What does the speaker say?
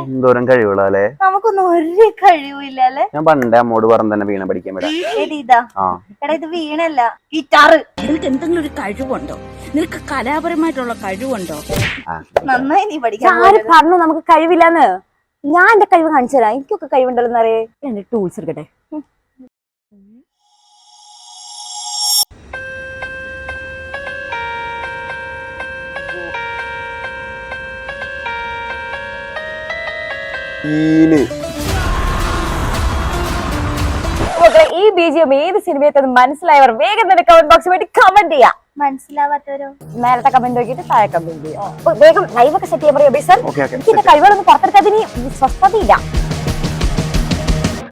എന്തോരം കഴിവുകളല്ലേ. നമുക്കൊന്നും ഒരു കഴിവില്ലല്ലേ. ഞാൻ പണ്ടേ അമ്മോട് പറഞ്ഞു തന്നെ വീണ പഠിക്കാൻ വിടാം. എടാ ഇത് വീണല്ല, ഗിറ്റാറ്. നിനക്ക് എന്തെങ്കിലും ഒരു കഴിവുണ്ടോ? നിനക്ക് കലാപരമായിട്ടുള്ള കഴിവുണ്ടോ? നന്നായി നീ പഠിക്കാൻ. ആര് പറഞ്ഞു നമുക്ക് കഴിവില്ലാന്ന്? ഞാൻ എന്റെ കഴിവ് കാണിച്ചു തരാം. എനിക്കൊക്കെ കഴിവുണ്ടല്ലോ അറിയേ. എന്റെ ടൂൾസ് എടുക്കട്ടെ. ഈ ബിജിഎം ഏത് സിനിമയത്ത് മനസ്സിലായവർ വേഗം തന്നെ കമന്റ് ബോക്സിൽ വേണ്ടി കമന്റ് ചെയ്യാം. മനസ്സിലാവാത്തവരോ നേരത്തെ കമന്റ് നോക്കിയിട്ട് താഴെ കമന്റ് ചെയ്യാം. വേഗം ലൈവ് ഒക്കെ സെറ്റ് ചെയ്യാൻ പറയാം. ഓക്കെ എനിക്ക് എന്റെ കഴിവുകളൊന്നും പുറത്തെടുക്കാതിന് സ്വസ്ഥതയില്ല.